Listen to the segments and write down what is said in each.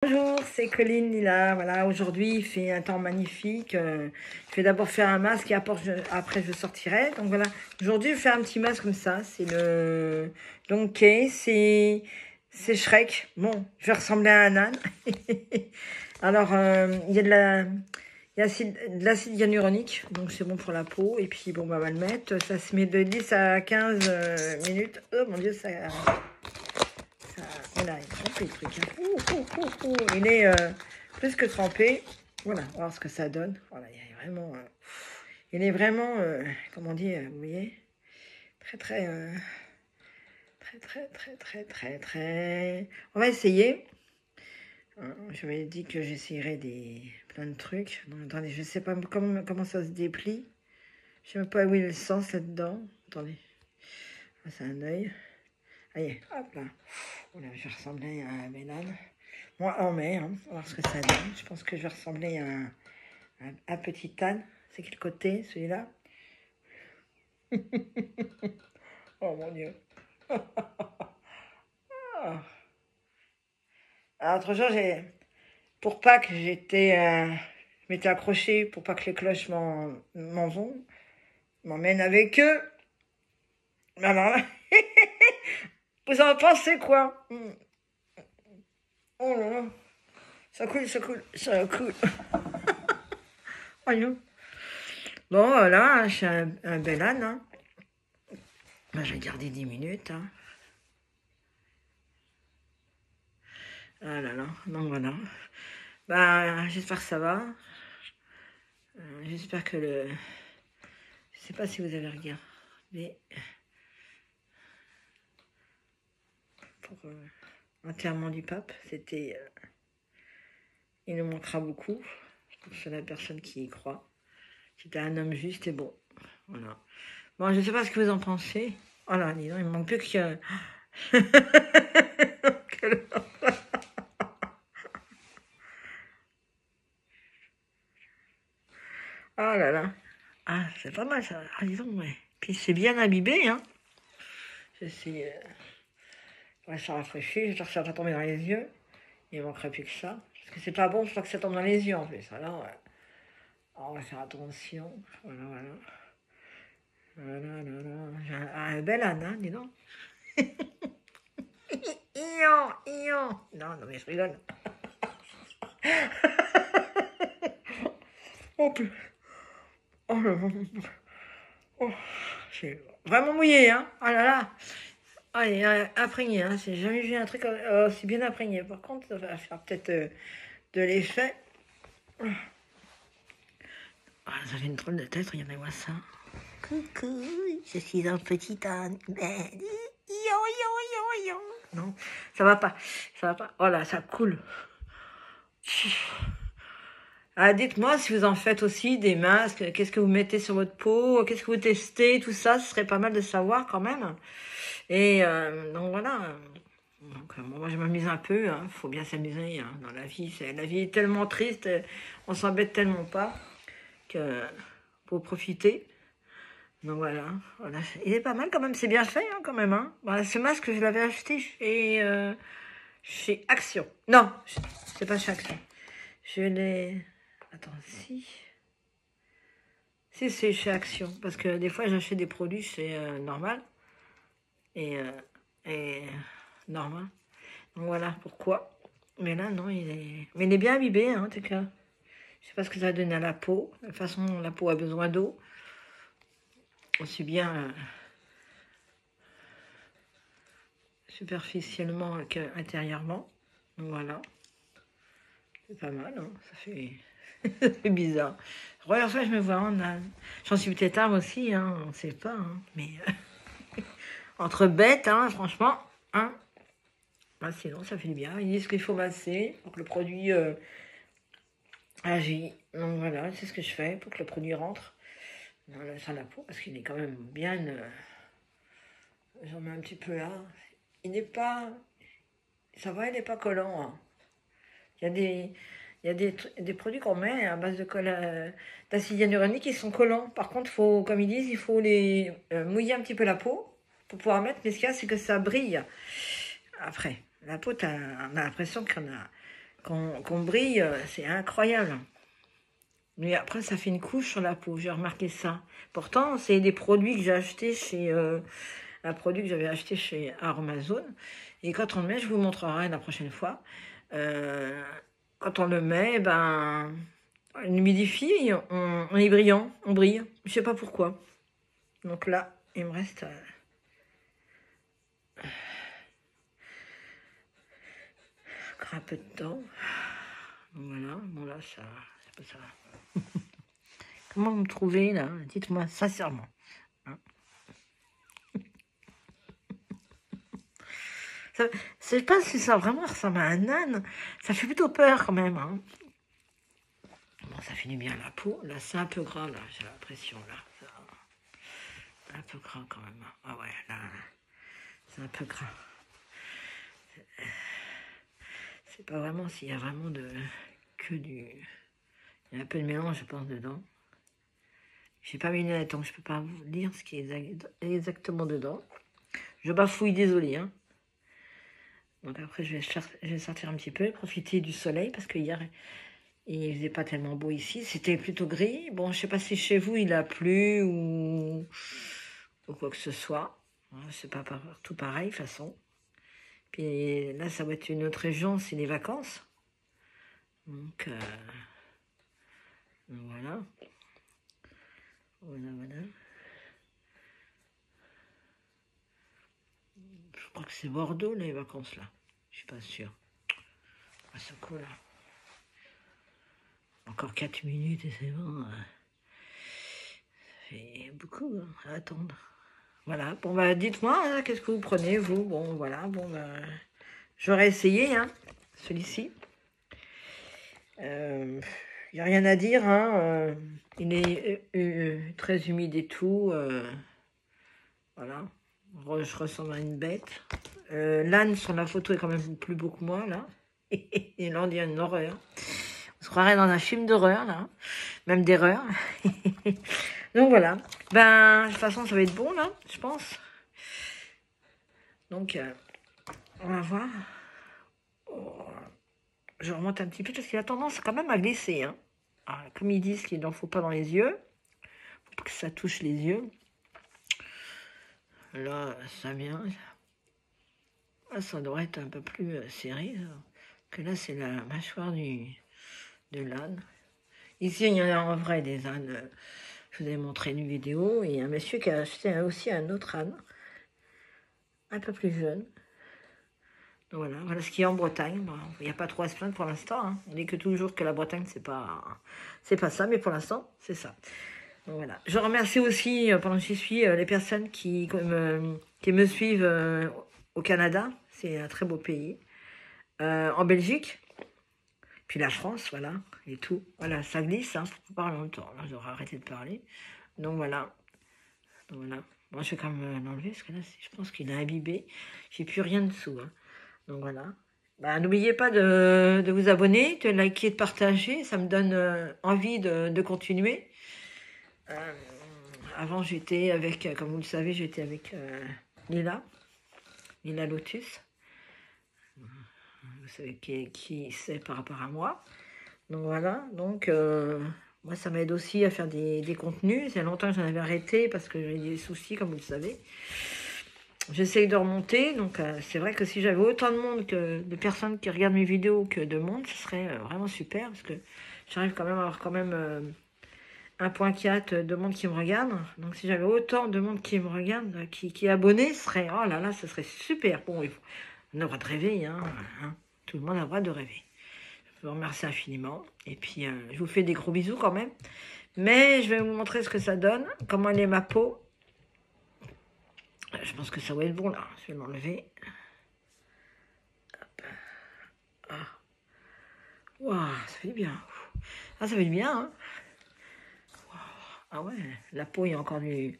Bonjour, c'est Colline Lila. Voilà, aujourd'hui il fait un temps magnifique. Je vais d'abord faire un masque et après je sortirai. Donc voilà, aujourd'hui je vais faire un petit masque comme ça. C'est le Donkey, c'est Shrek. Bon, je vais ressembler à un âne. Alors il y a de l'acide hyaluronique, donc c'est bon pour la peau. Et puis bon, bah, on va le mettre. Ça se met de 10 à 15 minutes. Oh mon Dieu, ça. Voilà, il est trempé le truc. Hein. Il est plus que trempé. Voilà, on va voir ce que ça donne. Voilà, il est vraiment. Il est vraiment. Comment dire, vous voyez, très très. On va essayer. Je m'avais dit que j'essayerais plein de trucs. Non, attendez, je sais pas comment ça se déplie. Je sais même pas où il est le sens là-dedans. Attendez. Ah, c'est un œil. Allez, hop là. Voilà, je vais ressembler à Mélane. Moi, en mai, hein, on va voir ce que ça donne. Je pense que je vais ressembler à un petit âne. C'est quel côté, celui-là? Oh mon Dieu. Alors, l'autre jour, pour Pâques, je m'étais accrochée pour pas que les cloches m'emmènent avec eux. Alors là, vous en pensez quoi? Oh là là, ça coule. Voyons. Bon, voilà, je suis un bel âne. Hein. Ben, je vais garder 10 minutes. Hein. Ah là là, donc voilà. Bah, j'espère que ça va. J'espère que je sais pas si vous avez regardé pour l'enterrement du pape. C'était... il nous manquera beaucoup. C'est la personne qui y croit. C'était un homme juste et bon. Voilà. Bon, je sais pas ce que vous en pensez. Oh là, dis donc, il me manque plus que... Oh là là. Ah, c'est pas mal ça. Ah, dis donc, ouais. Puis c'est bien imbibé, hein. C'est... ouais, ça rafraîchit, j'espère que ça va pas tomber dans les yeux. Il ne manquerait plus que ça. Parce que c'est pas bon, je crois que ça tombe dans les yeux en plus. Alors, on va faire attention. Voilà. J'ai un bel âne, hein, dis donc. Ion. Non, mais je rigole. Oh, plus. Oh, oh, c'est vraiment mouillé, hein. Oh là là. Ah, il est imprégné, hein. J'ai jamais vu un truc aussi bien imprégné. Par contre, ça va faire peut-être de l'effet. Ah, ça fait une drôle de tête, regardez-moi ça. Coucou, je suis un petit âne. Non, ça va pas. Voilà, ça coule. Ah, dites-moi si vous en faites aussi des masques, qu'est-ce que vous mettez sur votre peau, qu'est-ce que vous testez, tout ça, ce serait pas mal de savoir quand même. Et donc voilà. Donc, moi je m'amuse un peu, hein. Faut bien s'amuser hein, dans la vie. La vie est tellement triste, on s'embête tellement pas que faut profiter. Donc voilà. Il est pas mal quand même, c'est bien fait hein, quand même. Hein. Bah, ce masque, je l'avais acheté chez Action. Non, c'est pas chez Action. Je l'ai... Attends, si... Si, c'est chez Action. Parce que des fois, j'achète des produits chez Normal. Et Normal. Donc voilà pourquoi. Mais là, non, Mais il est bien imbibé, hein, en tout cas. Je sais pas ce que ça va donner à la peau. De toute façon, la peau a besoin d'eau. Aussi bien superficiellement qu'intérieurement. Donc voilà. C'est pas mal, hein. Ça fait... ça fait bizarre. La première fois, je me vois en âne. J'en suis peut-être âme aussi, hein. On sait pas, hein. Mais... entre bêtes, hein, franchement, hein. Bah, sinon, ça fait du bien. Ils disent qu'il faut masser pour que le produit agit. Donc voilà, c'est ce que je fais pour que le produit rentre dans la peau, parce qu'il est quand même bien... j'en mets un petit peu là. Il n'est pas... Ça va, il n'est pas collant. Hein. Il y a des produits qu'on met à base d'acide hyaluronique qui sont collants. Par contre, comme ils disent, il faut les mouiller un petit peu la peau pour pouvoir mettre. Mais ce qu'il y a, c'est que ça brille. Après, la peau, on a l'impression qu'on brille, c'est incroyable. Mais après, ça fait une couche sur la peau, j'ai remarqué ça. Pourtant, c'est des produits que j'ai achetés chez... un produit que j'avais acheté chez Amazon. Et quand on le met, je vous montrerai la prochaine fois. euh, Quand on le met, ben, on humidifie, on est brillant, on brille. Je sais pas pourquoi. Donc là, il me reste encore un peu de temps. Voilà, bon là, ça, c'est pas ça. Comment vous me trouvez là? Dites-moi sincèrement. Hein. Je sais pas si ça vraiment ressemble à un âne. Ça fait plutôt peur quand même. Hein. Bon, ça finit bien la peau. Là, c'est un peu gras, là, j'ai l'impression, là. Un peu gras quand même. Ah ouais, là, c'est un peu gras. C'est pas vraiment s'il y a vraiment que du... Il y a un peu de mélange, je pense, dedans. J'ai pas mis les lettres, donc je peux pas vous dire ce qui est exactement dedans. Je bafouille, désolé. Hein. Donc après, je vais sortir un petit peu, profiter du soleil, parce que hier, il faisait pas tellement beau ici. C'était plutôt gris. Bon, je sais pas si chez vous, il a plu ou quoi que ce soit. C'est pas tout pareil, de toute façon. Puis là, ça va être une autre région, c'est les vacances. Donc, voilà. Voilà. Je crois que c'est Bordeaux, les vacances, là. Je suis pas sûre. À ce coup-là. Encore 4 minutes et c'est bon. Ça fait beaucoup à attendre. Voilà. Bon, bah, dites-moi, hein, qu'est-ce que vous prenez, vous? Bon, voilà. Bon, bah, j'aurais essayé, hein, celui-ci. Il n'y a rien à dire, hein. Il est très humide et tout. Voilà. Je ressemble à une bête. L'âne sur la photo est quand même plus beau que moi, là. Et là, on dirait une horreur. On se croirait dans un film d'horreur, là. Même d'erreur. Donc, voilà. Ben, de toute façon, ça va être bon, là, je pense. Donc, on va voir. Oh, je remonte un petit peu parce qu'il a tendance quand même à glisser. Hein. Alors, comme ils disent qu'il n'en faut pas dans les yeux. Faut pas que ça touche les yeux. Là, ça vient. Là, ça devrait être un peu plus serré. Ça. Que là, c'est la mâchoire de l'âne. Ici, il y en a en vrai des ânes. Je vous ai montré une vidéo. Et un monsieur qui a acheté aussi un autre âne. Un peu plus jeune. Voilà ce qu'il y a en Bretagne. Bon, il n'y a pas trop à se plaindre pour l'instant. Hein. On dit que toujours que la Bretagne, c'est pas ça. Mais pour l'instant, c'est ça. Donc, voilà. Je remercie aussi, pendant que j'y suis, les personnes qui me suivent au Canada. C'est un très beau pays. En Belgique. Puis la France, voilà. Et tout. Voilà, ça glisse. Hein, faut pas parler longtemps. Là, j'aurais arrêté de parler. Donc voilà. Bon, je vais quand même l'enlever parce que là, je pense qu'il est imbibé. J'ai plus rien dessous. Hein. Donc voilà. Bah, n'oubliez pas de vous abonner, de liker, de partager. Ça me donne envie de continuer. Avant, j'étais avec, comme vous le savez, j'étais avec Lila Lotus. Vous savez qui c'est par rapport à moi. Donc voilà. Donc, moi, ça m'aide aussi à faire des contenus. Il y a longtemps que j'en avais arrêté parce que j'ai des soucis, comme vous le savez. J'essaye de remonter, donc c'est vrai que si j'avais autant de monde, de personnes qui regardent mes vidéos que de monde, ce serait vraiment super, parce que j'arrive quand même à avoir 1,4 de monde qui me regarde. Donc si j'avais autant de monde qui me regarde, qui est abonné, ce serait, oh là là, ce serait super. Bon, on a le droit de rêver, hein. Tout le monde a le droit de rêver. Je vous remercie infiniment, et puis je vous fais des gros bisous quand même. Mais je vais vous montrer ce que ça donne, comment elle est ma peau. Je pense que ça va être bon, là. Je vais l'enlever. Ah. Waouh, ça fait du bien. Ah, ça fait du bien, hein. Ah ouais, la peau, il y a encore du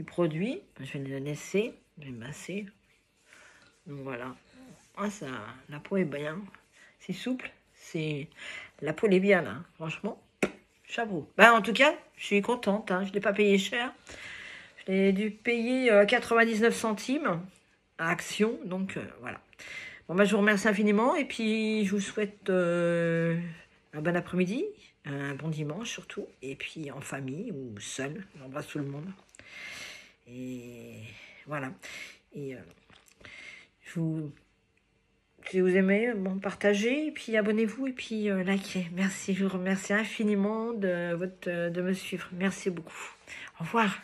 produit. Je vais la laisser. Je vais masser. Donc voilà. Ah, ça, la peau est bien. C'est souple. La peau, elle est bien, là. Franchement, chapeau. Bah, en tout cas, je suis contente. Hein. Je ne l'ai pas payé cher. J'ai dû payer 99 centimes à Action, donc voilà. Bon, bah, je vous remercie infiniment et puis je vous souhaite un bon après-midi, un bon dimanche surtout, et puis en famille ou seul. J'embrasse tout le monde. Et voilà. Et je vous... si vous aimez, bon, partagez, et puis abonnez-vous, et puis likez. Merci, je vous remercie infiniment de me suivre. Merci beaucoup. Au revoir.